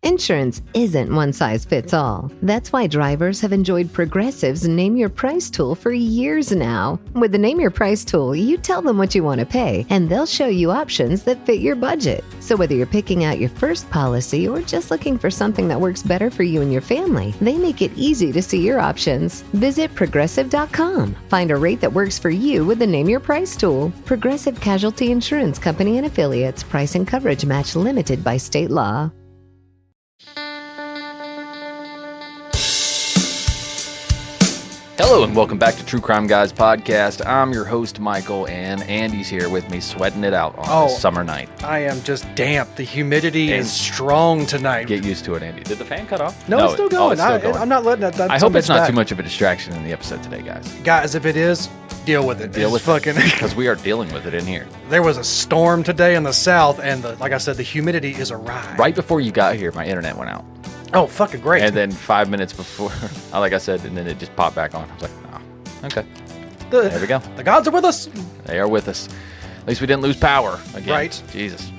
Insurance isn't one size fits all. That's why drivers have enjoyed Progressive's Name Your Price tool for years now. With the Name Your Price tool, you tell them what you want to pay, and they'll show you options that fit your budget. So whether you're picking out your first policy or just looking for something that works better for you and your family, they make it easy to see your options. Visit Progressive.com. Find a rate that works for you with the Name Your Price tool. Progressive Casualty Insurance Company and Affiliates. Price and coverage match limited by state law. Hello and welcome back to True Crime Guys Podcast. I'm your host, Michael, and Andy's here with me sweating it out on this summer night. I am just damp. The humidity is strong tonight. Get used to it, Andy. Did the fan cut off? No, it's still going. I'm not letting it. I hope it's not too much of a distraction in the episode today, guys. Guys, if it is, deal with it. Deal with it. Because we are dealing with it in here. There was a storm today in the south, and like I said, the humidity is a ride. Right before you got here, my internet went out. Oh, fucking great. And then 5 minutes before, like I said, and then it just popped back on. I was like, oh, okay. There we go. The gods are with us. They are with us. At least we didn't lose power again. Right. Jesus.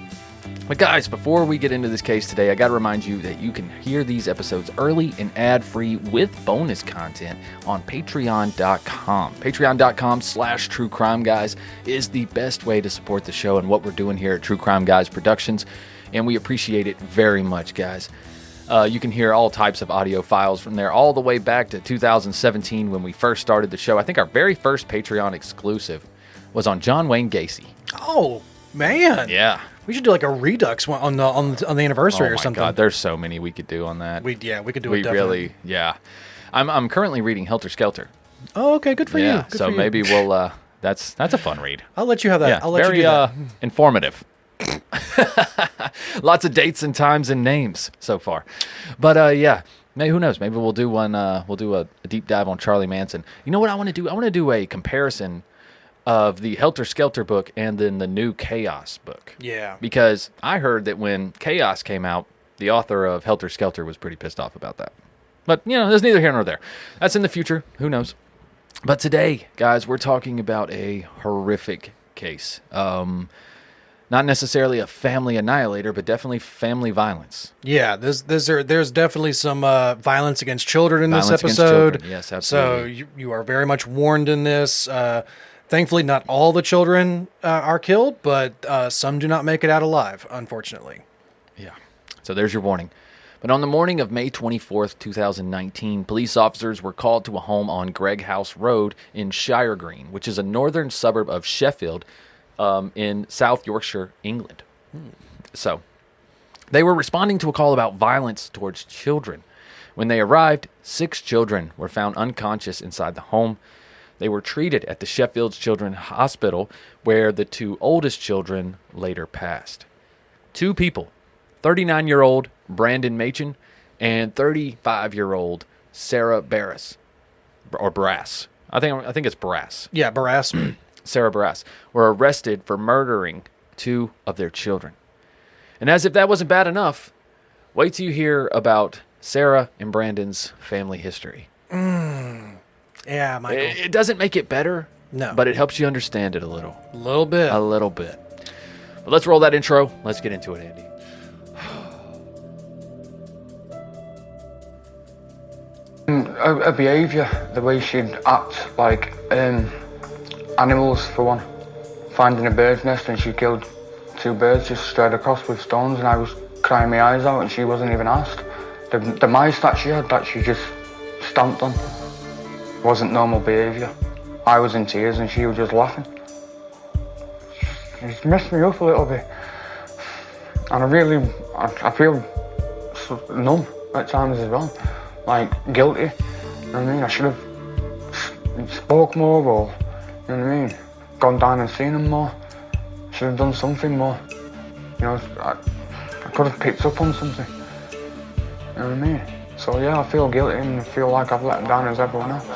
But guys, before we get into this case today, I got to remind you that you can hear these episodes early and ad-free with bonus content on Patreon.com. Patreon.com/True Crime Guys is the best way to support the show and what we're doing here at True Crime Guys Productions, and we appreciate it very much, guys. You can hear all types of audio files from there all the way back to 2017 when we first started the show. I think our very first Patreon exclusive was on John Wayne Gacy. Oh, man. Yeah. We should do like a Redux one on the anniversary or something. Oh my God, there's so many we could do on that. We could do it definitely. Really, yeah. I'm currently reading Helter Skelter. Oh, okay, good for you. Good so for you. maybe we'll, that's a fun read. I'll let you have that. Yeah, I'll let very, you do that. Informative. Lots of dates and times and names so far. But yeah, maybe, who knows? Maybe we'll do one. We'll do a deep dive on Charlie Manson. You know what I want to do? I want to do a comparison of the Helter Skelter book and then the new Chaos book. Yeah. Because I heard that when Chaos came out, the author of Helter Skelter was pretty pissed off about that. But, you know, there's neither here nor there. That's in the future. Who knows? But today, guys, we're talking about a horrific case. Not necessarily a family annihilator, but definitely family violence. Yeah, there's definitely some violence against children in this episode. Against children. Yes, absolutely. So you are very much warned in this. Thankfully, not all the children are killed, but some do not make it out alive, unfortunately. Yeah. So there's your warning. But on the morning of May 24th, 2019, police officers were called to a home on Gregg House Road in Shiregreen, which is a northern suburb of Sheffield, in South Yorkshire, England. So they were responding to a call about violence towards children. When they arrived, 6 children were found unconscious inside the home. They were treated at the Sheffield Children's Hospital, where the 2 oldest children later passed. 2 people, 39-year-old Brandon Machin and 35-year-old Sarah Barrass, or Barrass. I think it's Barrass. Yeah, Barrass. Sarah Barrass, were arrested for murdering 2 of their children. And as if that wasn't bad enough, wait till you hear about Sarah and Brandon's family history. Yeah, Michael. It doesn't make it better, no, but it helps you understand it a little. A little bit. A little bit. But let's roll that intro. Let's get into it, Andy. Her behaviour, the way she'd act like animals, for one. Finding a bird's nest and she killed 2 birds just straight across with stones, and I was crying my eyes out and she wasn't even asked. The mice that she had, that she just stamped on, wasn't normal behaviour. I was in tears and she was just laughing. It's messed me up a little bit. And I feel numb at times as well. Like, guilty. You know what I mean? I should have spoke more, or, you know what I mean? Gone down and seen them more. Should have done something more. You know, I could have picked up on something. You know what I mean? So yeah, I feel guilty and I feel like I've let them down as everyone else.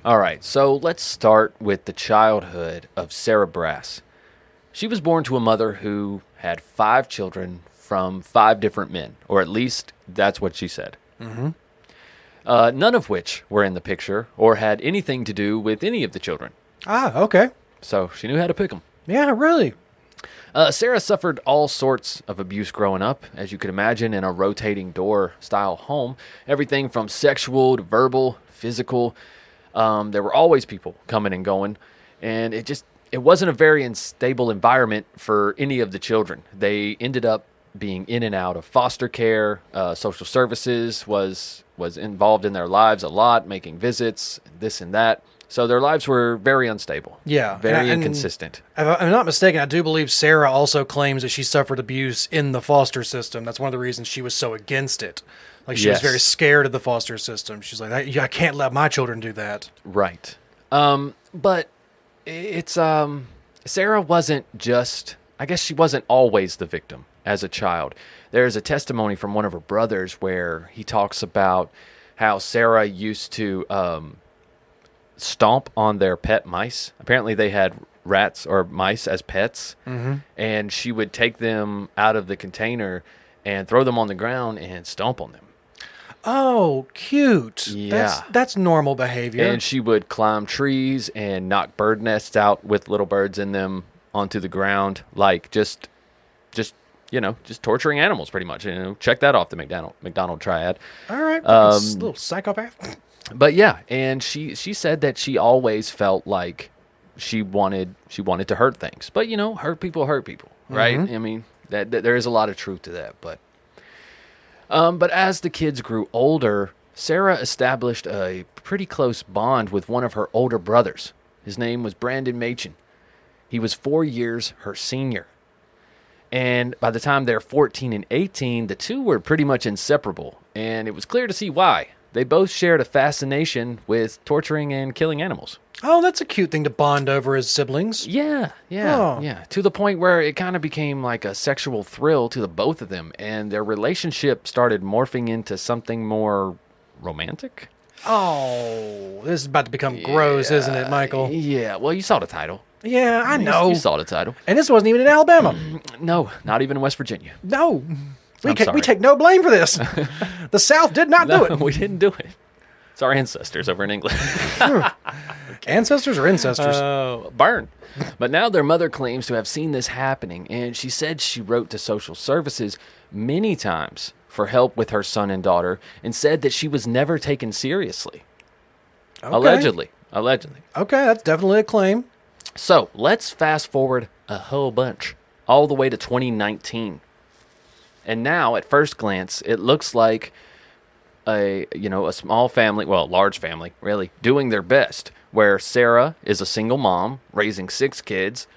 All right, so let's start with the childhood of Sarah Barrass. She was born to a mother who had 5 children from 5 different men, or at least that's what she said. Mm-hmm. None of which were in the picture or had anything to do with any of the children. Ah, okay. So she knew how to pick them. Yeah, really. Sarah suffered all sorts of abuse growing up, as you could imagine, in a rotating door style home. Everything from sexual to verbal, physical. There were always people coming and going, and it wasn't a very unstable environment for any of the children. They ended up being in and out of foster care. Social services was involved in their lives a lot, making visits, this and that. So their lives were very unstable. Yeah. Very inconsistent. If I'm not mistaken, I do believe Sarah also claims that she suffered abuse in the foster system. That's one of the reasons she was so against it. Like, she was very scared of the foster system. She's like, I can't let my children do that. Right. But it's, Sarah wasn't just, I guess she wasn't always the victim as a child. There's a testimony from one of her brothers where he talks about how Sarah used to, stomp on their pet mice. Apparently they had rats or mice as pets, and she would take them out of the container and throw them on the ground and stomp on them. Oh, cute. Yeah. That's normal behavior. And she would climb trees and knock bird nests out with little birds in them onto the ground, like just torturing animals pretty much. Check that off the McDonald triad. All right. Little psychopath. But yeah, and she said that she always felt like she wanted to hurt things. But hurt people, right? I mean, that there is a lot of truth to that. But as the kids grew older, Sarah established a pretty close bond with one of her older brothers. His name was Brandon Machin. He was 4 years her senior. And by the time they're 14 and 18, the two were pretty much inseparable. And it was clear to see why. They both shared a fascination with torturing and killing animals. Oh, that's a cute thing to bond over as siblings. Yeah. To the point where it kind of became like a sexual thrill to the both of them, and their relationship started morphing into something more romantic. Oh, this is about to become gross, isn't it, Michael? Yeah, well, you saw the title. Yeah, I know. You saw the title. And this wasn't even in Alabama. No, not even in West Virginia. No. We take no blame for this. The South did not do it. We didn't do it. It's our ancestors over in England. Ancestors or incestors? Burn. But now their mother claims to have seen this happening, and she said she wrote to social services many times for help with her son and daughter, and said that she was never taken seriously. Okay. Allegedly. Okay, that's definitely a claim. So let's fast forward a whole bunch, all the way to 2019. And now, at first glance, it looks like a small family, well, a large family, really, doing their best, where Sarah is a single mom, raising 6 kids,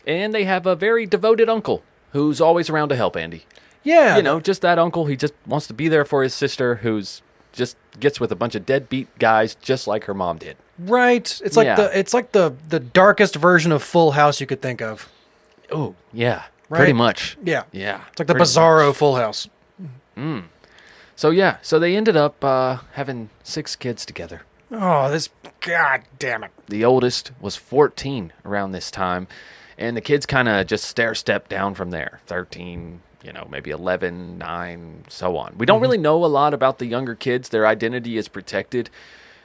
and they have a very devoted uncle who's always around to help Andy. Yeah. Just that uncle. He just wants to be there for his sister, who's just gets with a bunch of deadbeat guys just like her mom did. Right. It's like the darkest version of Full House you could think of. Oh, yeah. Right? Pretty much. Yeah. Yeah. It's like the Bizarro Full House. So they ended up having 6 kids together. Oh, God damn it. The oldest was 14 around this time, and the kids kind of just stair-step down from there. 13, maybe 11, 9, so on. We don't really know a lot about the younger kids. Their identity is protected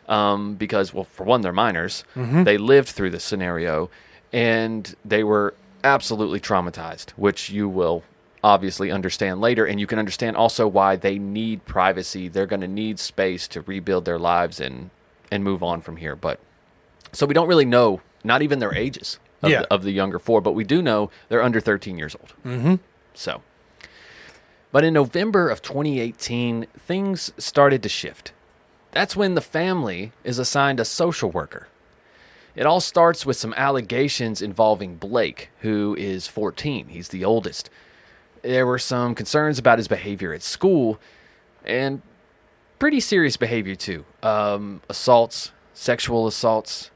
because, well, for one, they're minors. They lived through this scenario, and they were absolutely traumatized, which you will obviously understand later, and you can understand also why they need privacy. They're going to need space to rebuild their lives and move on from here. But so we don't really know, not even their ages of the younger 4, but we do know they're under 13 years old. So, but in November of 2018, things started to shift. That's when the family is assigned a social worker. It all starts with some allegations involving Blake, who is 14. He's the oldest. There were some concerns about his behavior at school, and pretty serious behavior too. Assaults, sexual assaults,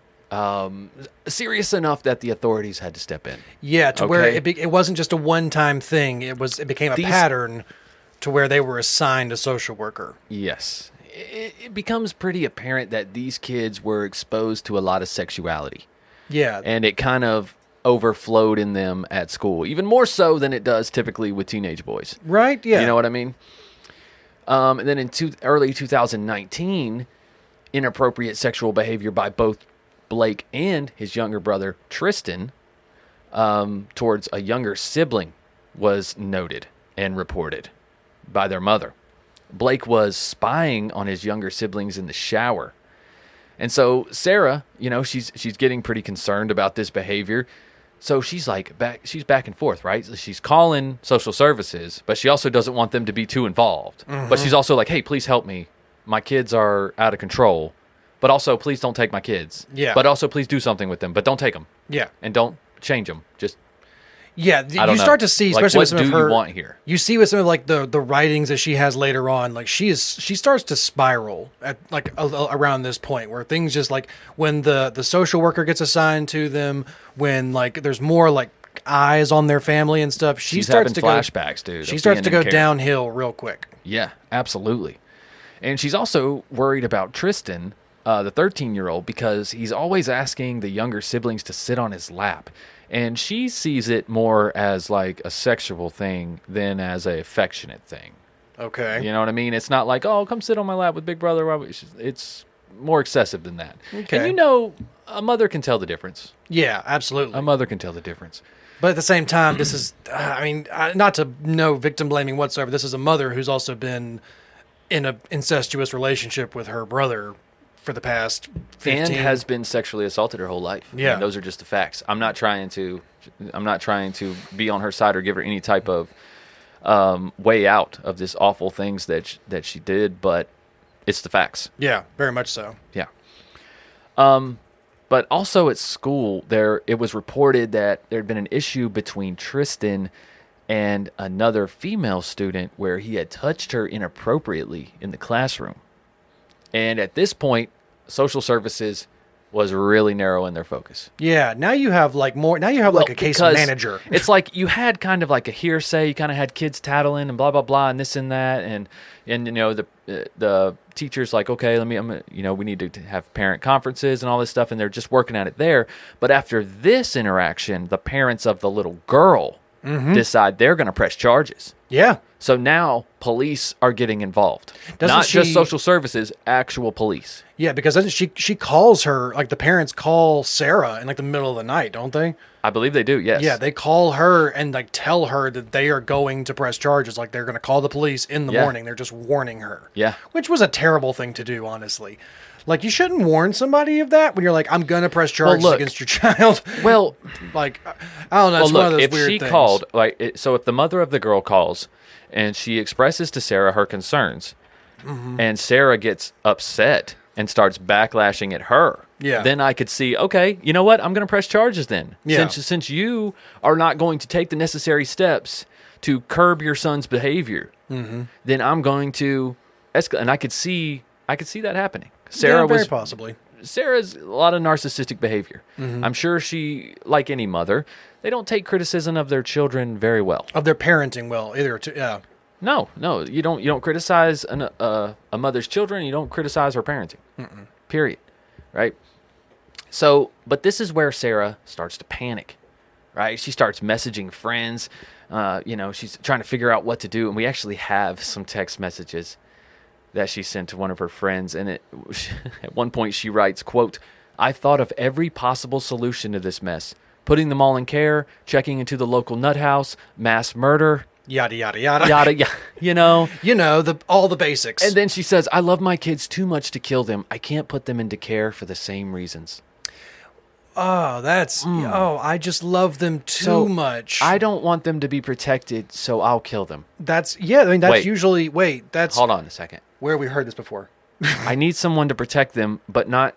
serious enough that the authorities had to step in. Yeah, where it wasn't just a one-time thing. It became a pattern to where they were assigned a social worker. Yes. It becomes pretty apparent that these kids were exposed to a lot of sexuality. Yeah. And it kind of overflowed in them at school, even more so than it does typically with teenage boys. Right? Yeah. You know what I mean? And then in early 2019, inappropriate sexual behavior by both Blake and his younger brother, Tristan, towards a younger sibling was noted and reported by their mother. Blake was spying on his younger siblings in the shower. And so Sarah, she's getting pretty concerned about this behavior. So she's back and forth, right? So she's calling social services, but she also doesn't want them to be too involved. Mm-hmm. But she's also like, hey, please help me. My kids are out of control. But also, please don't take my kids. Yeah. But also, please do something with them. But don't take them. Yeah. And don't change them. Just you start to see, especially with some of her. What do you want here? You see with some of like the writings that she has later on, like she starts to spiral at like around this point where things just like when the social worker gets assigned to them, when like there's more like eyes on their family and stuff, she's starts to flashbacks, dude. She starts to go downhill real quick. Yeah, absolutely. And she's also worried about Tristan, the 13-year-old, because he's always asking the younger siblings to sit on his lap. And she sees it more as like a sexual thing than as a affectionate thing. Okay. You know what I mean? It's not like, oh, come sit on my lap with Big Brother. It's more excessive than that. Okay. And a mother can tell the difference. Yeah, absolutely. A mother can tell the difference. But at the same time, this is, not to no victim blaming whatsoever. This is a mother who's also been in an incestuous relationship with her brother for the past 15. And has been sexually assaulted her whole life. Yeah. And those are just the facts. I'm not trying to be on her side or give her any type of way out of this awful things that she did, but it's the facts. Yeah, very much so. Yeah. But also at school, it was reported that there had been an issue between Tristan and another female student where he had touched her inappropriately in the classroom. And at this point, social services was really narrow in their focus. Yeah, now you have like a case manager. It's like you had kind of like a hearsay. You kind of had kids tattling and blah blah blah and this and that, and the teachers like, okay, we need to have parent conferences and all this stuff, and they're just working at it there. But after this interaction, the parents of the little girl decide they're going to press charges. Yeah. So now police are getting involved. Not just social services, actual police. Yeah, because doesn't she calls her, like the parents call Sarah in like the middle of the night, don't they? I believe they do, yes. Yeah, they call her and like tell her that they are going to press charges. Like they're going to call the police in the morning. They're just warning her. Yeah. Which was a terrible thing to do, honestly. Like, you shouldn't warn somebody of that when you're like, I'm going to press charges against your child. Well, like, I don't know. It's one of those weird things. If she called, so if the mother of the girl calls and she expresses to Sarah her concerns, and Sarah gets upset and starts backlashing at her, then I could see, okay, you know what? I'm going to press charges then. Yeah. Since you are not going to take the necessary steps to curb your son's behavior, then I'm going to escalate. And I could see that happening. Very possibly. Sarah's a lot of narcissistic behavior. I'm sure she, like any mother, they don't take criticism of their children very well. Of their parenting well, either. Yeah. No, you don't criticize a mother's children. You don't criticize her parenting. Period. Right. So, but this is where Sarah starts to panic. Right. She starts messaging friends. She's trying to figure out what to do, and we actually have some text messages that she sent to one of her friends, and at one point she writes, quote, "I thought of every possible solution to this mess, putting them all in care, checking into the local nut house, mass murder, yada yada yada yada, all the basics." And then she says, "I love my kids too much to kill them. I can't put them into care for the same reasons." Oh, I just love them too much. I don't want them to be protected, so I'll kill them. That's Hold on a second. Where have we heard this before? I need someone to protect them, but not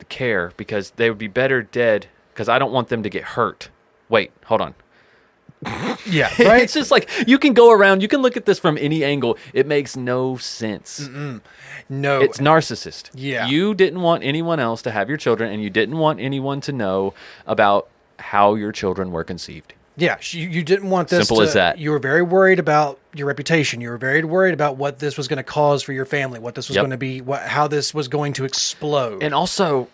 care, because they would be better dead, because I don't want them to get hurt. Wait, hold on. Yeah, right? It's just like, you can go around, you can look at this from any angle. It makes no sense. No. It's narcissist. Yeah. You didn't want anyone else to have your children, and you didn't want anyone to know about how your children were conceived. Yeah, you didn't want this. Simple as that. You were very worried about your reputation. You were very worried about what this was going to cause for your family, what this was going to be, how this was going to explode. And also,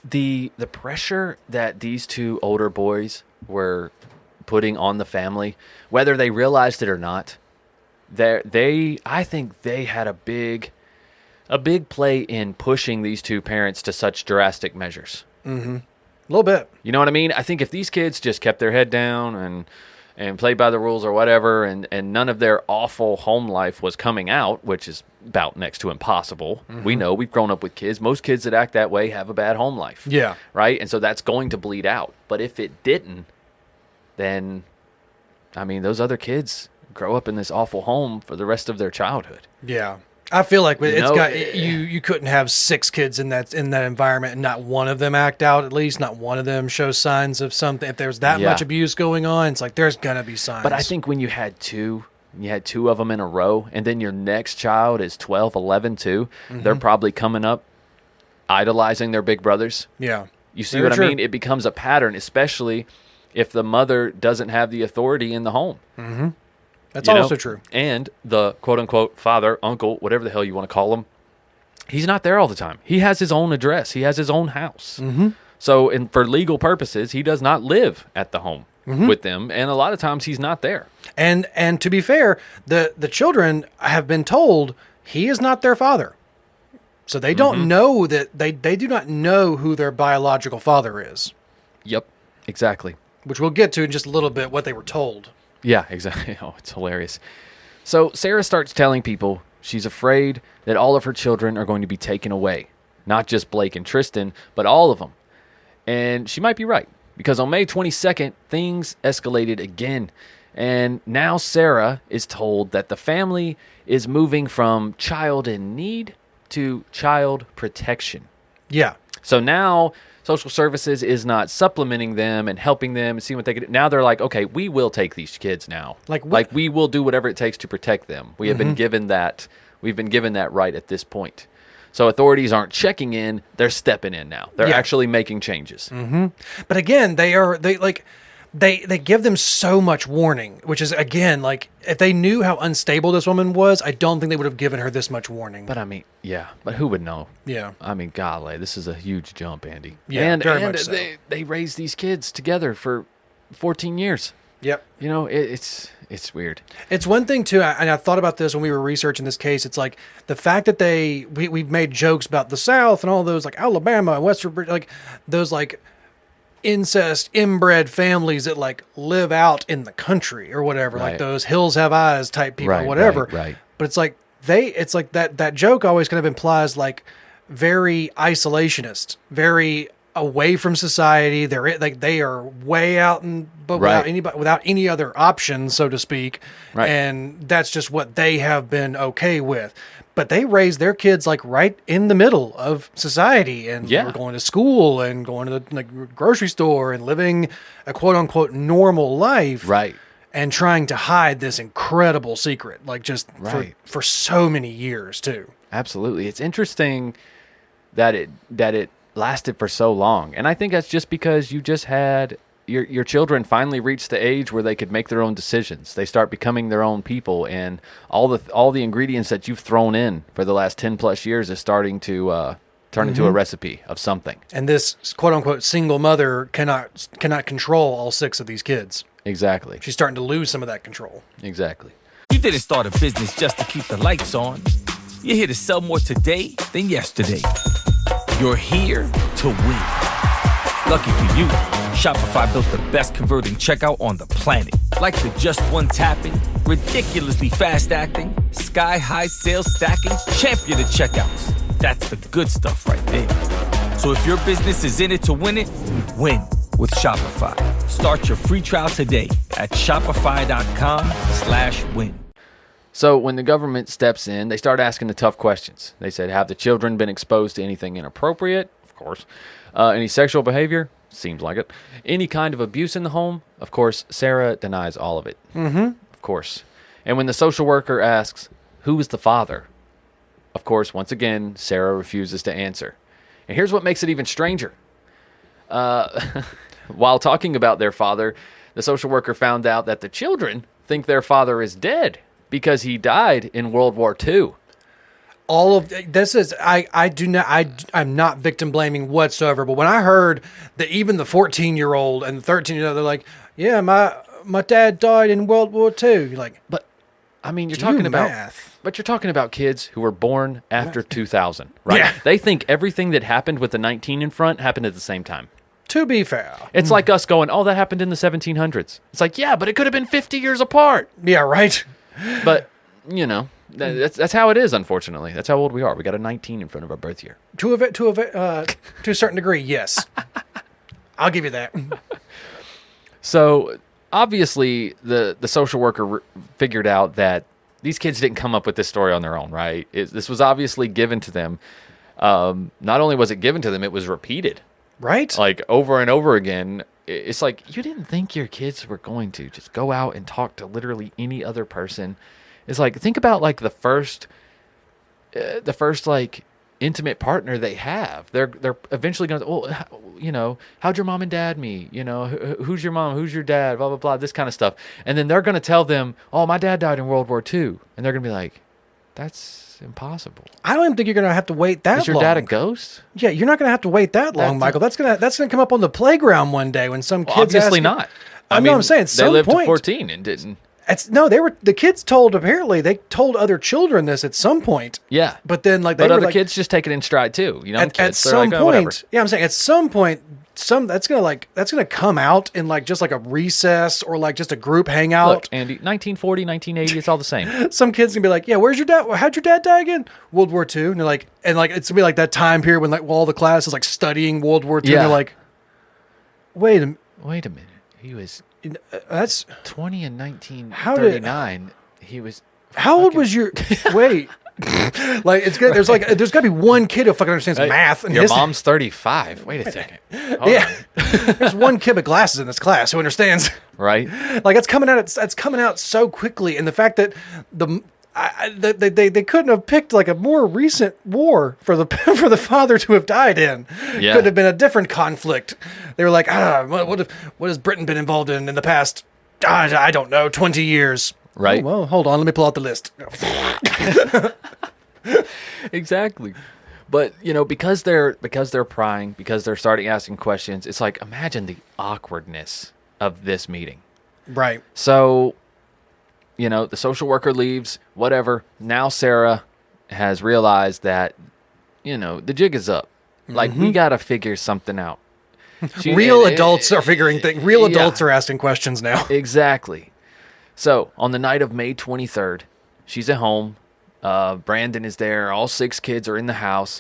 the pressure that these two older boys were putting on the family, whether they realized it or not, I think they had a big play in pushing these two parents to such drastic measures. Mm-hmm. A little bit. You know what I mean? I think if these kids just kept their head down and played by the rules or whatever, and none of their awful home life was coming out, which is about next to impossible. Mm-hmm. We know, we've grown up with kids. Most kids that act that way have a bad home life. Yeah. Right? And so that's going to bleed out. But if it didn't, then, I mean, those other kids grow up in this awful home for the rest of their childhood. Yeah. I feel like you couldn't have 6 kids in that environment and not one of them act out, at least not one of them show signs of something. If there's that much abuse going on, it's like there's gonna be signs. But I think when you had two of them in a row, and then your next child is 12, 11 too, they're probably coming up idolizing their big brothers. Yeah. You see what I mean? It becomes a pattern, especially if the mother doesn't have the authority in the home. Mm-hmm. That's also true. And the quote-unquote father, uncle, whatever the hell you want to call him, he's not there all the time. He has his own address. He has his own house. Mm-hmm. So for legal purposes, he does not live at the home with them, and a lot of times he's not there. And to be fair, the children have been told he is not their father. So they don't know that they do not know who their biological father is. Yep, exactly. Which we'll get to in just a little bit, what they were told. Yeah, exactly. Oh, it's hilarious. So Sarah starts telling people she's afraid that all of her children are going to be taken away. Not just Blake and Tristan, but all of them. And she might be right, because on May 22nd, things escalated again. And now Sarah is told that the family is moving from child in need to child protection. Yeah. So now social services is not supplementing them and helping them and seeing what they can do. Now they're like, okay, we will take these kids now. Like we will do whatever it takes to protect them. We have been given that. We've been given that right at this point. So authorities aren't checking in; they're stepping in now. They're actually making changes. Mm-hmm. But again, they give them so much warning, which is, again, like, if they knew how unstable this woman was, I don't think they would have given her this much warning. But I mean, but who would know? Yeah. I mean, golly, this is a huge jump, Andy. Yeah, and very much so. They raised these kids together for 14 years. Yep. You know, it's weird. It's one thing, too, and I thought about this when we were researching this case. It's like the fact that we've made jokes about the South and all those, like Alabama and West Virginia, like those, like, incest inbred families that like live out in the country or whatever, like those hills have eyes type people, whatever. Right. But it's like that joke always kind of implies like very isolationist, very away from society. They're like, they are way out but without any other options, so to speak. Right. And that's just what they have been okay with. But they raise their kids like right in the middle of society, and we're going to school and going to the grocery store and living a quote unquote normal life, right? And trying to hide this incredible secret, like just for so many years too. Absolutely, it's interesting that it lasted for so long, and I think that's just because you just had your children finally reach the age where they could make their own decisions. They start becoming their own people, and all the ingredients that you've thrown in for the last 10 plus years is starting to turn into a recipe of something. And this quote unquote single mother cannot control all 6 of these kids. Exactly. She's starting to lose some of that control. Exactly. You didn't start a business just to keep the lights on. You're here to sell more today than yesterday. You're here to win. Lucky for you, Shopify built the best converting checkout on the planet. Like the just one tapping, ridiculously fast acting, sky-high sales stacking, champion of checkouts. That's the good stuff right there. So if your business is in it to win it, win with Shopify. Start your free trial today at shopify.com/win. So when the government steps in, they start asking the tough questions. They said, have the children been exposed to anything inappropriate? Of course. Any sexual behavior? Seems like it. Any kind of abuse in the home? Of course, Sarah denies all of it. Mm-hmm. Of course. And when the social worker asks, who is the father? Of course, once again, Sarah refuses to answer. And here's what makes it even stranger. While talking about their father, the social worker found out that the children think their father is dead because he died in World War II. all of this is I'm not victim blaming whatsoever. But when I heard that even the 14-year-old and the 13-year-old, they're like, yeah, my dad died in World War II. You're like, But I mean, you're Do talking about math. but you're talking about kids who were born after 2000, right? Yeah. They think everything that happened with the 19 in front happened at the same time. to be fair, It's like us going, "Oh, that happened in the 1700s." It's like, "Yeah, but it could have been 50 years apart." yeah, right. But, that's how it is, unfortunately. That's how old we are. We got a 19 in front of our birth year. To a certain degree, yes. I'll give you that. So, obviously, the social worker figured out that these kids didn't come up with this story on their own, right? This was obviously given to them. Not only was it given to them, it was repeated. Right? Like, over and over again. It's like, you didn't think your kids were going to just go out and talk to literally any other person. It's like, think about, like, the first like, intimate partner they have. They're eventually going to, how'd your mom and dad meet? Who's your mom? Who's your dad? Blah, blah, blah, this kind of stuff. And then they're going to tell them, oh, my dad died in World War II. And they're going to be like, that's impossible. I don't even think you're going to have to wait that long. Is your dad a ghost? Yeah, you're not going to have to wait that long, Michael. That's gonna come up on the playground one day when some kids Obviously ask not. I know. I'm saying at they some lived point, to 14 and didn't. the kids told other children this at some point. Yeah. But then But other kids just take it in stride too. At kids, they're some like, "Oh, whatever." point, yeah, I'm saying at some point, that's gonna come out in like just like a recess or like just a group hangout. Look, Andy, 1940, 1980, it's all the same. Some kids gonna be like, yeah, where's your dad? How'd your dad die again? World War II. And they're like, it's gonna be like that time period when like all the class is like studying World War II. Yeah. And they're like, wait a minute. He was that's 20 in 1939. He was. How old was your? Wait, like it's good. There's got to be one kid who fucking understands math. And Your history. mom's 35. Wait a second. Hold Yeah, on. there's one kid with glasses in this class who understands. Right. Like it's coming out. It's coming out so quickly, and the fact that they couldn't have picked like a more recent war for the for the father to have died in. Yeah. Could have been a different conflict. They were like, what has Britain been involved in the past? I don't know, 20 years. Right. Oh, well, hold on. Let me pull out the list. Exactly. But, because they're prying, because they're starting asking questions, it's like, imagine the awkwardness of this meeting. Right. So, the social worker leaves, whatever. Now Sarah has realized that, the jig is up. Like, we got to figure something out. Real adults are figuring things. Real adults are asking questions now. Exactly. So, on the night of May 23rd, she's at home. Brandon is there. All 6 kids are in the house.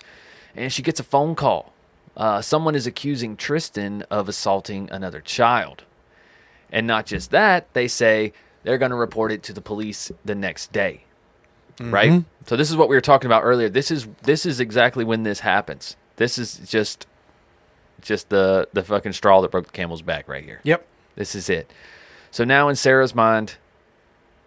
And she gets a phone call. Someone is accusing Tristan of assaulting another child. And not just that, they say they're going to report it to the police the next day. Right? So this is what we were talking about earlier. This is exactly when this happens. This is just the fucking straw that broke the camel's back right here. Yep. This is it. So now in Sarah's mind,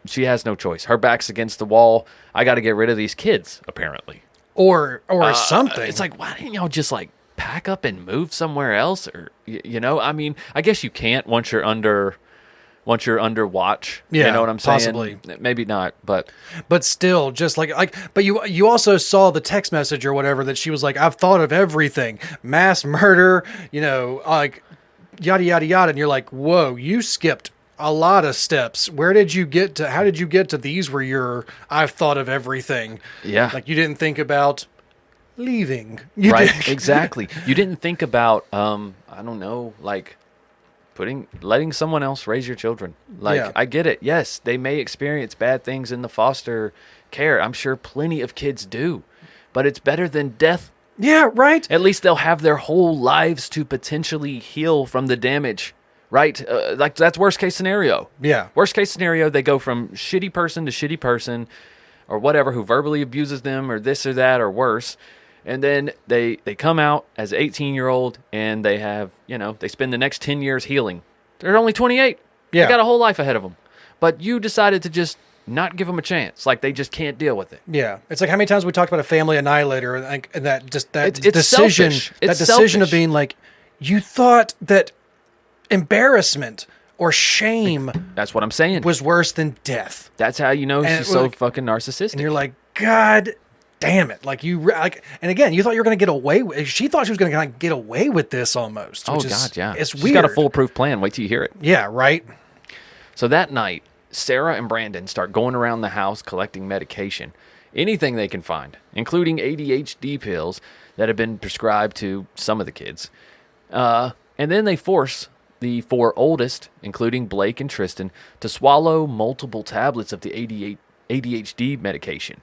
she has no choice. Her back's against the wall. I got to get rid of these kids, apparently. Or something. It's like, why didn't y'all just like pack up and move somewhere else? Or, I mean, I guess you can't once you're under watch. Yeah, you know what I'm saying? possibly. Maybe not, but still, just but you also saw the text message or whatever that she was like, I've thought of everything, mass murder, like yada, yada, yada. And you're like, whoa, you skipped a lot of steps. How did you get to these where you're, I've thought of everything. Yeah. Like you didn't think about leaving. Right. Exactly. You didn't think about, I don't know, like, letting someone else raise your children. Like, Yeah. I get it. Yes, they may experience bad things in the foster care. I'm sure plenty of kids do, but it's better than death. Yeah, right. At least they'll have their whole lives to potentially heal from the damage, right? Like, that's worst case scenario. Yeah. Worst case scenario, they go from shitty person to shitty person or whatever, who verbally abuses them or this or that or worse. And then they come out as an 18-year-old and they have, they spend the next 10 years healing. They're only 28. Yeah. They got a whole life ahead of them. But you decided to just not give them a chance. Like, they just can't deal with it. Yeah. It's like how many times we talked about a family annihilator and that It's decision, selfish. that It's decision of selfish. being like, you thought that embarrassment or shame That's what I'm saying. was worse than death. That's how you know And she's so like- fucking narcissistic. And you're like, God damn it. Like, and again, you thought you were going to get away with, she thought she was going to get away with this almost. Oh, which God, yeah. It's She's weird. got a foolproof plan. Wait till you hear it. Yeah, right? So that night, Sarah and Brandon start going around the house collecting medication, anything they can find, including ADHD pills that have been prescribed to some of the kids. And then they force the 4 oldest, including Blake and Tristan, to swallow multiple tablets of the ADHD medication,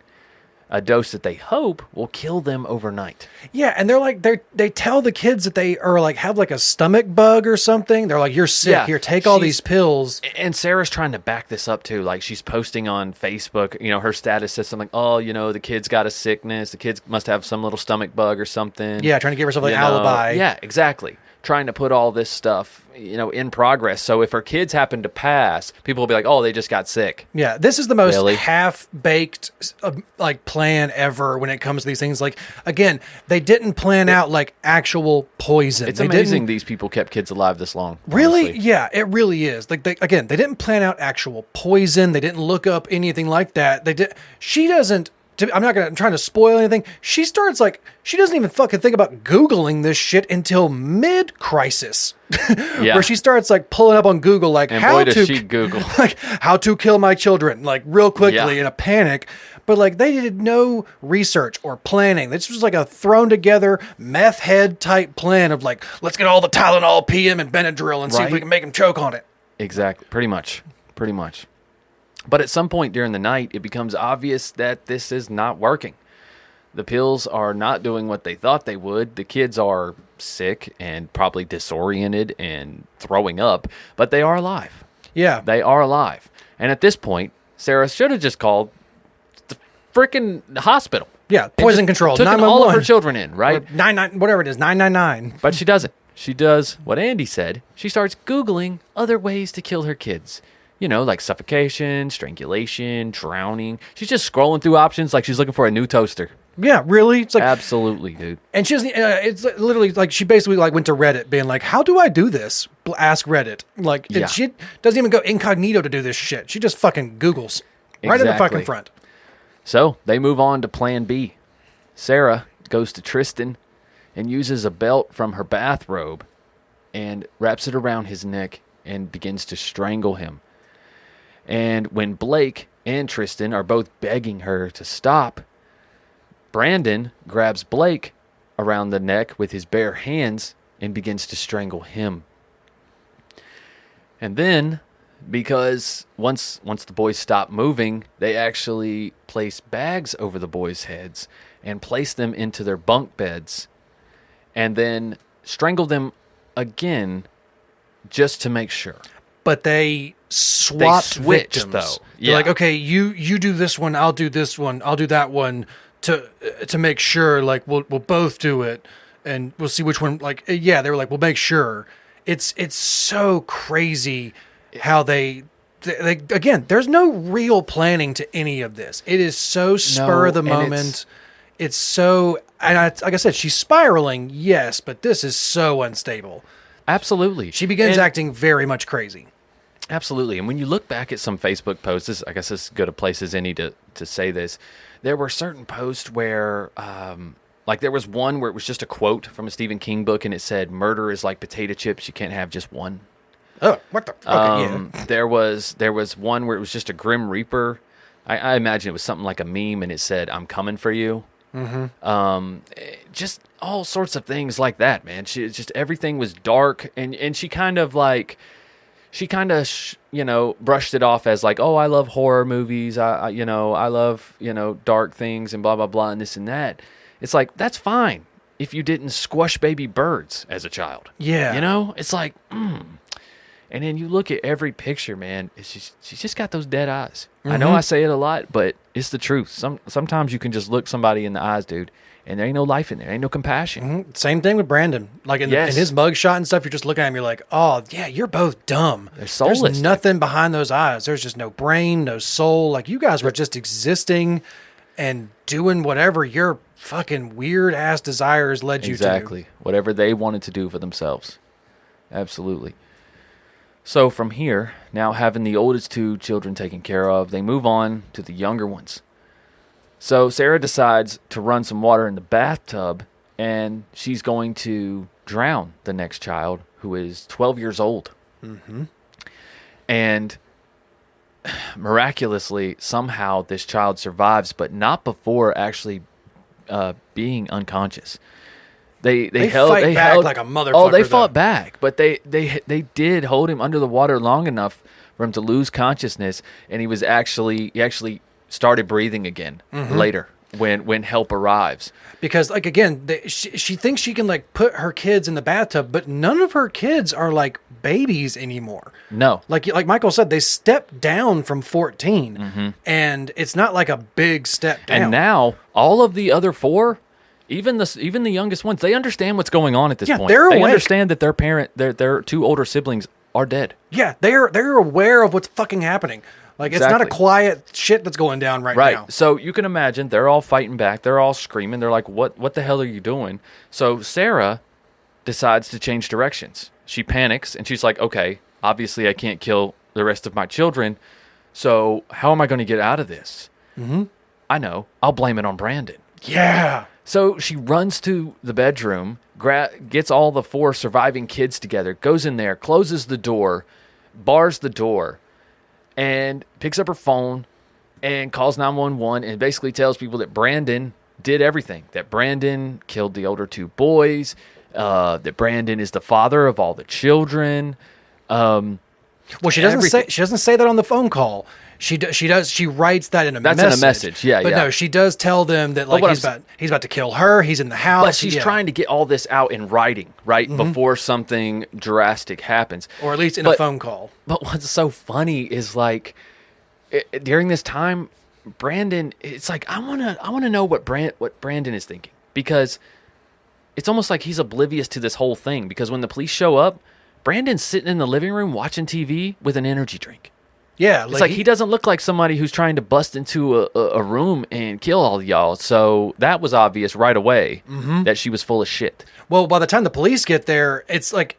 a dose that they hope will kill them overnight. Yeah, and they're like, they tell the kids that they are like, have like a stomach bug or something. They're like, you're sick. Yeah, Here, take all these pills. And Sarah's trying to back this up too. Like, she's posting on Facebook, her status says something, oh, the kid's got a sickness. The kids must have some little stomach bug or something. Yeah, trying to give herself an alibi. Yeah, exactly. Trying to put all this stuff, in progress. So if her kids happen to pass, people will be like, oh, they just got sick. Yeah, this is the most Really? half-baked plan ever when it comes to these things. Like, again, they didn't plan out like actual poison. It's They amazing didn't- these people kept kids alive this long. Really? honestly. Yeah, it really is. Like, they didn't plan out actual poison. They didn't look up anything like that. They did. She doesn't. I'm trying to spoil anything. She starts she doesn't even fucking think about Googling this shit until mid-crisis. Yeah. Where she starts pulling up on Google And how boy, to does she Google. how to kill my children real quickly Yeah. in a panic. But they did no research or planning. This was a thrown together meth head type plan of let's get all the Tylenol PM and Benadryl and see if we Right. can make them choke on it. Exactly. Pretty much. But at some point during the night, it becomes obvious that this is not working. The pills are not doing what they thought they would. The kids are sick and probably disoriented and throwing up, but they are alive. Yeah. They are alive. And at this point, Sarah should have just called the freaking hospital. Yeah, And poison just control, took all of her 911. children in, right? Or 99, whatever it is, 999. But she doesn't. She does what Andy said. She starts Googling other ways to kill her kids. Like suffocation, strangulation, drowning. She's just scrolling through options like she's looking for a new toaster. Yeah, really? It's Absolutely, dude. and she doesn't. It's literally she basically went to Reddit, being like, "How do I do this?" Ask Reddit. Yeah. And she doesn't even go incognito to do this shit. She just fucking Googles right in the Exactly. fucking front. So they move on to plan B. Sarah goes to Tristan and uses a belt from her bathrobe and wraps it around his neck and begins to strangle him. And when Blake and Tristan are both begging her to stop, Brandon grabs Blake around the neck with his bare hands and begins to strangle him. And then, because once the boys stop moving, they actually place bags over the boys' heads and place them into their bunk beds and then strangle them again just to make sure. But they swapped switched, victims. though. They're Yeah. like, okay, you do this one, I'll do this one, I'll do that one to make sure. We'll both do it, and we'll see which one. They were like, we'll make sure. It's so crazy how they again. There's no real planning to any of this. It is so spur of the and moment. It's so, and like I said, she's spiraling, yes, but this is so unstable. Absolutely. She begins And- acting very much crazy. Absolutely. And when you look back at some Facebook posts, I guess as good a place as any to say this, there were certain posts where, there was one where it was just a quote from a Stephen King book, and it said, "Murder is like potato chips. You can't have just one." Oh, what the? Okay, yeah. There was one where it was just a Grim Reaper. I imagine it was something like a meme, and it said, "I'm coming for you." Mm-hmm. Just all sorts of things like that, man. Just everything was dark, and she kind of brushed it off as oh, I love horror movies. I love dark things and blah blah blah and this and that. It's that's fine if you didn't squash baby birds as a child. Yeah. It's And then you look at every picture, man. She's just got those dead eyes. Mm-hmm. I know I say it a lot, but it's the truth. Sometimes you can just look somebody in the eyes, dude, and there ain't no life in there. Ain't no compassion. Mm-hmm. Same thing with Brandon. In his mugshot and stuff, you're just looking at him, you're like, oh, yeah, you're both dumb. They're soulless. There's nothing behind those eyes. There's just no brain, no soul. You guys were just existing and doing whatever your fucking weird-ass desires led you to. Exactly. Whatever they wanted to do for themselves. Absolutely. So from here, now having the oldest two children taken care of, they move on to the younger ones. So Sarah decides to run some water in the bathtub, and she's going to drown the next child, who is 12 years old. Mm-hmm. And miraculously, somehow this child survives, but not before actually being unconscious. They fight back like a motherfucker. Oh, they fought back, but they did hold him under the water long enough for him to lose consciousness, and he actually started breathing again later when help arrives. Because, like, again, she thinks she can, like, put her kids in the bathtub, but none of her kids are, like, babies anymore. No. Like Michael said, they stepped down from 14, and it's not like a big step down. And now, all of the other 4, even the youngest ones, they understand what's going on at this point. They understand that their 2 older siblings are dead. Yeah, they're aware of what's fucking happening. Like, it's not a quiet shit that's going down right now. So you can imagine they're all fighting back. They're all screaming. They're like, what the hell are you doing? So Sarah decides to change directions. She panics, and she's like, okay, obviously I can't kill the rest of my children, so how am I going to get out of this? Mm-hmm. I know. I'll blame it on Brandon. Yeah. So she runs to the bedroom, gets all the 4 surviving kids together, goes in there, closes the door, bars the door, and picks up her phone and calls 911 and basically tells people that Brandon did everything. That Brandon killed the older 2 boys, that Brandon is the father of all the children. Well, she doesn't say that on the phone call. She does. She writes that in a message. That's in a message, yeah. But no, she does tell them that, like, he's about to kill her. He's in the house. But she's trying to get all this out in writing, right, before something drastic happens, or at least in a phone call. But what's so funny is, like, during this time, Brandon, it's like I want to know what Brandon is thinking, because it's almost like he's oblivious to this whole thing. Because when the police show up, Brandon's sitting in the living room watching TV with an energy drink. Yeah, it's like he doesn't look like somebody who's trying to bust into a room and kill all y'all. So that was obvious right away that she was full of shit. Well, by the time the police get there, it's like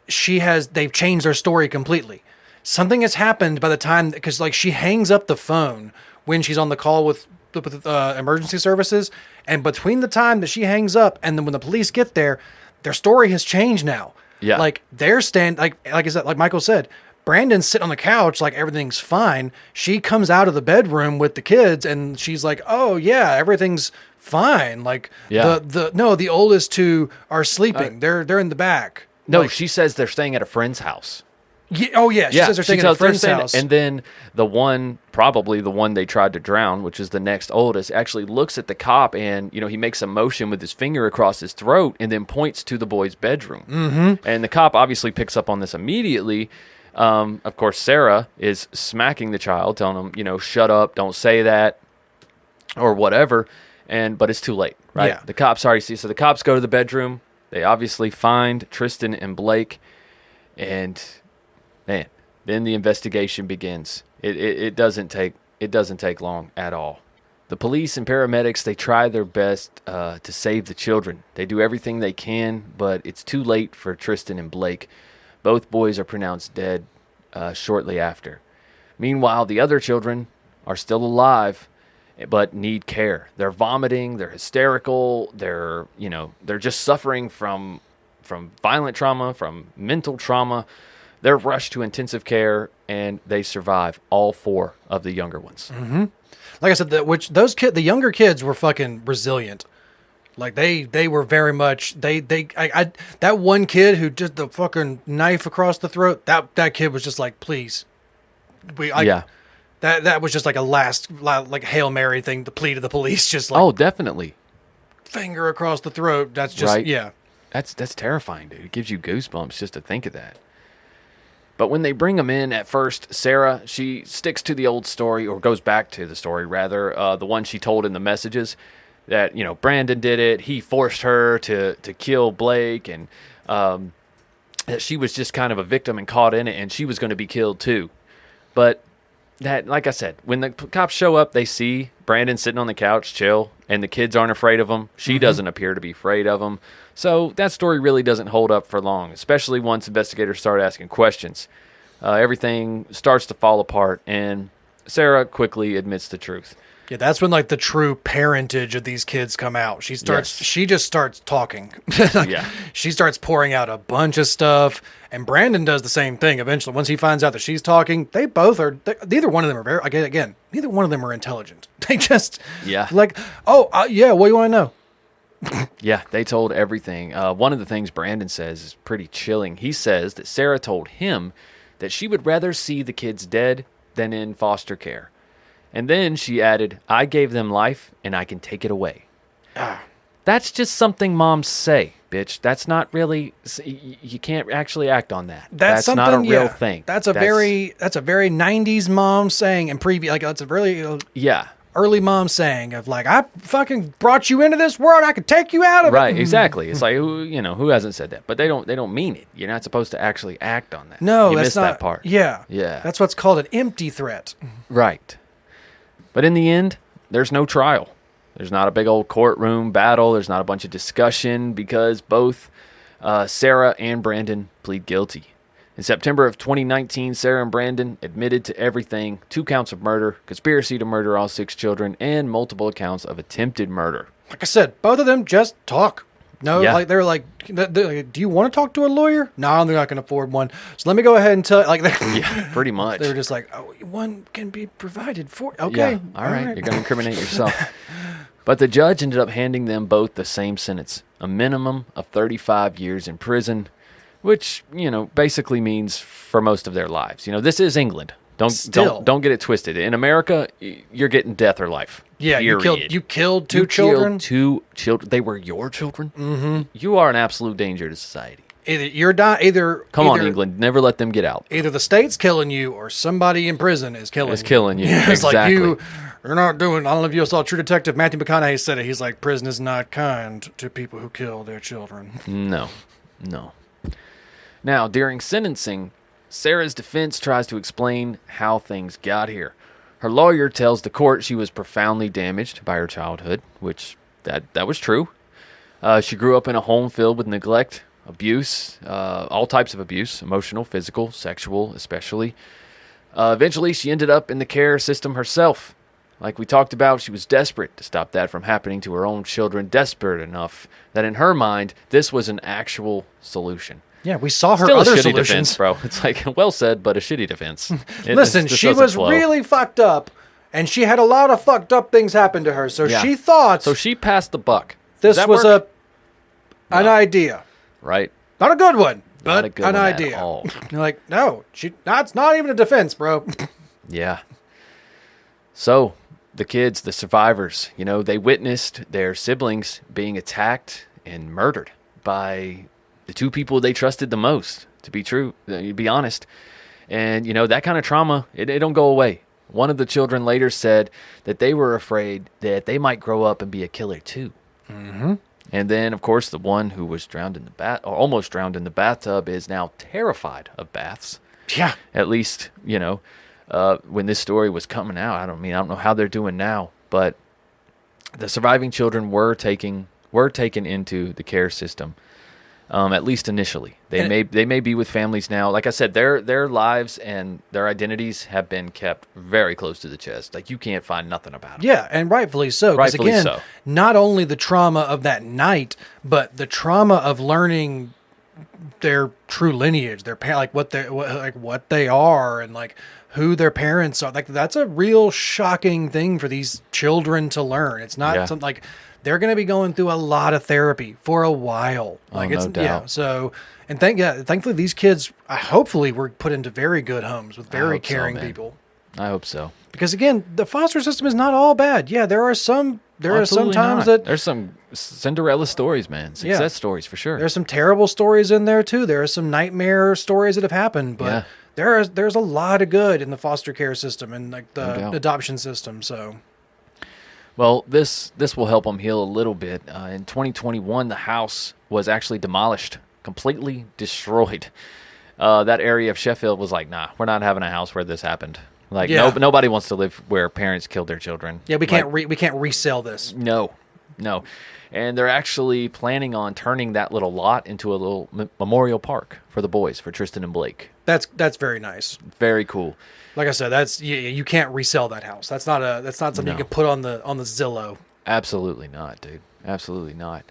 they've changed their story completely. Something has happened by the time, because, like, she hangs up the phone when she's on the call with emergency services, and between the time that she hangs up and then when the police get there, their story has changed now. Yeah, like they're like I said, like Michael said, Brandon's sitting on the couch like everything's fine. She comes out of the bedroom with the kids and she's like, "Oh yeah, everything's fine." Like the oldest 2 are sleeping. They're in the back. No, like, she says they're staying at a friend's house. She says they're staying at a friend's house. And then probably the one they tried to drown, which is the next oldest, actually looks at the cop and, he makes a motion with his finger across his throat and then points to the boy's bedroom. Mm-hmm. And the cop obviously picks up on this immediately. Of course, Sarah is smacking the child, telling him, shut up, don't say that, or whatever. But it's too late, right? Yeah. The cops already see. So the cops go to the bedroom. They obviously find Tristan and Blake, and man, then the investigation begins. It doesn't take long at all. The police and paramedics, they try their best to save the children. They do everything they can, but it's too late for Tristan and Blake. Both boys are pronounced dead shortly after. Meanwhile, the other children are still alive, but need care. They're vomiting. They're hysterical. They're just suffering from violent trauma, from mental trauma. They're rushed to intensive care, and they survive, all 4 of the younger ones. Mm-hmm. Like I said, the younger kids were fucking resilient. Like they were very much that one kid who did the fucking knife across the throat. That kid was just like, please, That was just like a last like Hail Mary thing. The plea to the police, just like, oh, definitely, finger across the throat. That's just right. That's terrifying, dude. It gives you goosebumps just to think of that. But when they bring him in, at first, Sarah, she sticks to the old story, or goes back to the story, rather, the one she told in the messages, that, Brandon did it. He forced her to kill Blake, and that she was just kind of a victim and caught in it, and she was going to be killed too. But that, like I said, when the cops show up, they see Brandon sitting on the couch, chill, and the kids aren't afraid of him. She doesn't appear to be afraid of him. So that story really doesn't hold up for long, especially once investigators start asking questions. Everything starts to fall apart, and Sarah quickly admits the truth. Yeah, that's when like the true parentage of these kids come out. She just starts talking. Yeah. She starts pouring out a bunch of stuff, and Brandon does the same thing eventually. Once he finds out that she's talking, neither one of them are neither one of them are intelligent. They just like, what do you want to know? Yeah, they told everything. One of the things Brandon says is pretty chilling. He says that Sarah told him that she would rather see the kids dead than in foster care. And then she added, I gave them life and I can take it away. That's just something moms say, bitch. That's not really, you can't actually act on that. That's not a real thing. That's a very 90s mom saying, and that's a really early mom saying of like, I fucking brought you into this world, I could take you out of it. Right, exactly. It's like, who hasn't said that? But they don't mean it. You're not supposed to actually act on that. No, you that's missed not, that part. Yeah. Yeah. That's what's called an empty threat. Right. But in the end, there's no trial. There's not a big old courtroom battle. There's not a bunch of discussion because both Sarah and Brandon plead guilty. In September of 2019, Sarah and Brandon admitted to everything: 2 counts of murder, conspiracy to murder all 6 children, and multiple accounts of attempted murder. Like I said, both of them just talk. No, like they're like, do you want to talk to a lawyer? No, they're not going to afford one. So let me go ahead and tell. Like, yeah, pretty much. They were just like, one can be provided for. Okay, yeah, all right. You're going to incriminate yourself. But the judge ended up handing them both the same sentence: a minimum of 35 years in prison, which basically means for most of their lives. This is England. Don't get it twisted. In America, you're getting death or life. Yeah, period. you killed 2 children. Killed 2 children. They were your children. Mm-hmm. You are an absolute danger to society. Come on, England. Never let them get out. Either the state's killing you, or somebody in prison is killing you. Killing you. Yeah, it's exactly. like you're not doing. I don't know if you saw True Detective. Matthew McConaughey said it. He's like, prison is not kind to people who kill their children. No. Now, during sentencing, Sarah's defense tries to explain how things got here. Her lawyer tells the court she was profoundly damaged by her childhood, which that was true. She grew up in a home filled with neglect, abuse, all types of abuse, emotional, physical, sexual, especially. Eventually, she ended up in the care system herself. Like we talked about, she was desperate to stop that from happening to her own children, desperate enough that in her mind, this was an actual solution. Yeah, we saw her Still other a shitty solutions. Defense, bro. It's like, well said, but a shitty defense. Listen, she was really fucked up, and she had a lot of fucked up things happen to her. So she thought. So she passed the buck. This was an idea, right? Not a good one, but a good an one idea. At all. You're like, no, that's not even a defense, bro. Yeah. So the kids, the survivors, they witnessed their siblings being attacked and murdered by the 2 people they trusted the most, to be honest. And, that kind of trauma, it don't go away. One of the children later said that they were afraid that they might grow up and be a killer too. Mm-hmm. And then, of course, the one who was almost drowned in the bathtub is now terrified of baths. Yeah. At least, when this story was coming out, I don't know how they're doing now, but the surviving children were taken into the care system. At least initially, they may be with families now. Like I said, their lives and their identities have been kept very close to the chest. Like you can't find nothing about it. Yeah, and rightfully so. Because again, not only the trauma of that night, but the trauma of learning their true lineage, their what they are, and like who their parents are. Like that's a real shocking thing for these children to learn. It's not something like. They're going to be going through a lot of therapy for a while. Like no doubt. Yeah. So, and thankfully these kids, hopefully, were put into very good homes with very caring people. I hope so. Because again, the foster system is not all bad. Yeah, there are some times that there's some Cinderella stories, man. Success stories for sure. There's some terrible stories in there too. There are some nightmare stories that have happened, but there's a lot of good in the foster care system and like the adoption system. So. Well, this will help them heal a little bit. In 2021, the house was actually demolished, completely destroyed. That area of Sheffield was like, nah, we're not having a house where this happened. Like, nobody wants to live where parents killed their children. Yeah, we can't resell this. No. No. And they're actually planning on turning that little lot into a little memorial park for the boys, for Tristan and Blake. That's very nice. Very cool. Like I said, that's you can't resell that house. That's not something you can put on the Zillow. Absolutely not, dude. Absolutely not.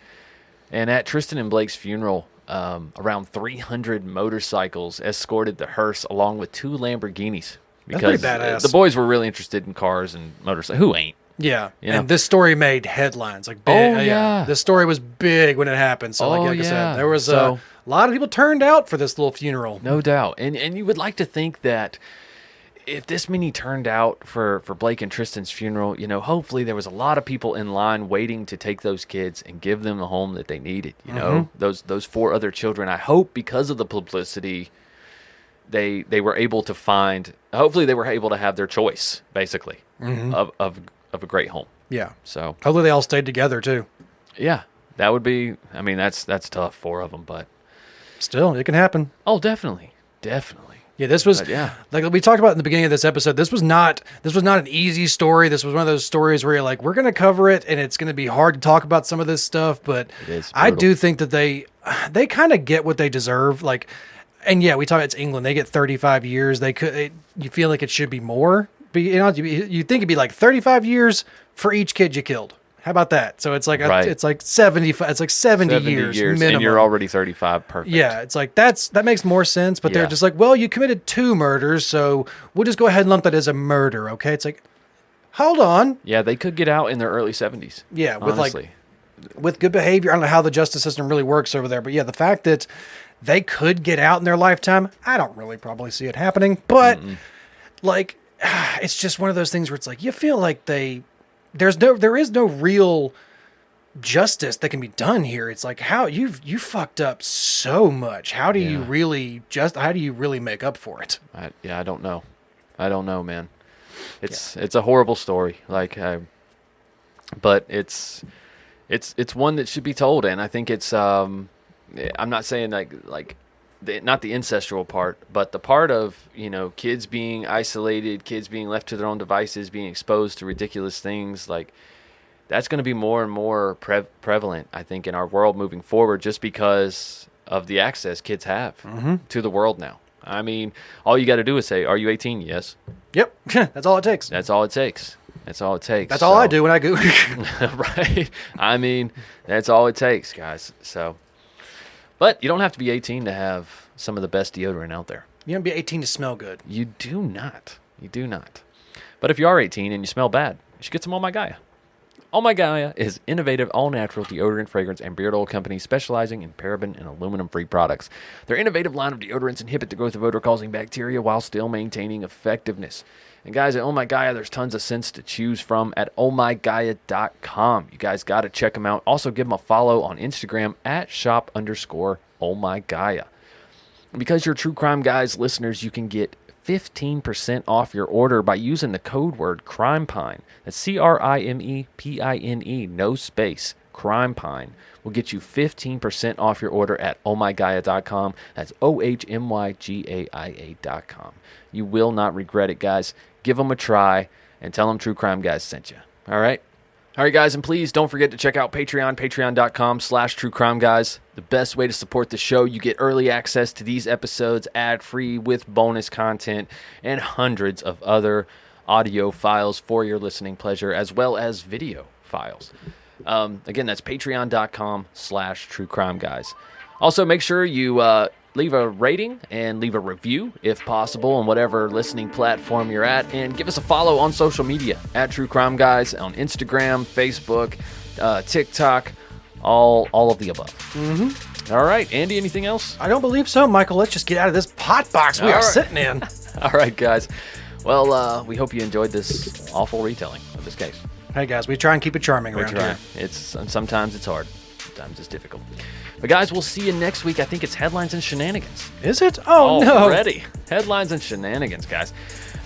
And at Tristan and Blake's funeral, around 300 motorcycles escorted the hearse along with 2 Lamborghinis. Because that's pretty badass. The boys were really interested in cars and motorcycles. Who ain't? Yeah, You know? and this story made headlines. Like, big, Oh, yeah. this story was big when it happened. So, like I said, there was a lot of people turned out for this little funeral. No doubt. And you would like to think that if this many turned out for Blake and Tristan's funeral, hopefully there was a lot of people in line waiting to take those kids and give them the home that they needed. Those 4 other children. I hope because of the publicity, they were able to find. Hopefully, they were able to have their choice, basically, of a great home. Yeah. So hopefully they all stayed together too. Yeah, that would be. I mean, that's tough, 4 of them, but still, it can happen. Oh, definitely. Yeah, this was like we talked about in the beginning of this episode. This was not an easy story. This was one of those stories where you're like, we're going to cover it, and it's going to be hard to talk about some of this stuff. But I do think that they kind of get what they deserve. Like, and yeah, we talk. It's England. They get 35 years. You feel like it should be more. But you think it'd be like 35 years for each kid you killed. How about that? So it's like it's like 75. It's like 70 years minimum. And you're already 35. Perfect. Yeah, it's like that makes more sense. But they're just like, well, you committed 2 murders, so we'll just go ahead and lump that as a murder. Okay, it's like, hold on. Yeah, they could get out in their early 70s. Yeah, honestly. with good behavior. I don't know how the justice system really works over there, but yeah, the fact that they could get out in their lifetime, I don't really probably see it happening. But like, it's just one of those things where it's like you feel like there is no real justice that can be done here. It's like, how you fucked up so much. How do you really make up for it? I don't know. I don't know, man. It's a horrible story. But it's one that should be told, and I think it's I'm not saying not the ancestral part, but the part of, kids being isolated, kids being left to their own devices, being exposed to ridiculous things, like that's going to be more and more prevalent, I think, in our world moving forward, just because of the access kids have to the world now. I mean, all you got to do is say, are you 18? Yes. Yep. That's all it takes. That's all it takes. That's all it takes. That's all I do when I go. Right. I mean, that's all it takes, guys. So, but you don't have to be 18 to have some of the best deodorant out there. You don't be 18 to smell good. You do not. You do not. But if you are 18 and you smell bad, you should get some Oh My Gaia. Oh My Gaia is innovative, all-natural deodorant, fragrance, and beard oil company specializing in paraben and aluminum-free products. Their innovative line of deodorants inhibit the growth of odor-causing bacteria while still maintaining effectiveness. And guys, at Oh My Gaia, there's tons of scents to choose from at ohmygaia.com. You guys got to check them out. Also, give them a follow on Instagram at shop_ohmygaia. And because you're True Crime Guys listeners, you can get 15% off your order by using the code word Crimepine. That's CRIMEPINE, no space. Crimepine will get you 15% off your order at ohmygaia.com. That's OHMYGAIA.com. You will not regret it, guys. Give them a try and tell them True Crime Guys sent you. All right? All right, guys, and please don't forget to check out Patreon, patreon.com/truecrimeguys. The best way to support the show. You get early access to these episodes, ad-free, with bonus content, and hundreds of other audio files for your listening pleasure, as well as video files. Again, that's patreon.com/truecrimeguys. Also, make sure you leave a rating and leave a review, if possible, on whatever listening platform you're at, and give us a follow on social media at True Crime Guys on Instagram, Facebook, TikTok, all of the above. All right, Andy, anything else? I don't believe so, Michael. Let's just get out of this pot box we are sitting in. All right, guys. Well, we hope you enjoyed this awful retelling of this case. Hey, guys, we try and keep it charming around here. Sometimes it's hard. Sometimes it's difficult. But, guys, we'll see you next week. I think it's Headlines and Shenanigans. Is it? Oh, no. Already. Headlines and Shenanigans, guys.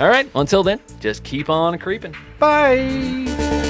All right. Until then, just keep on creeping. Bye.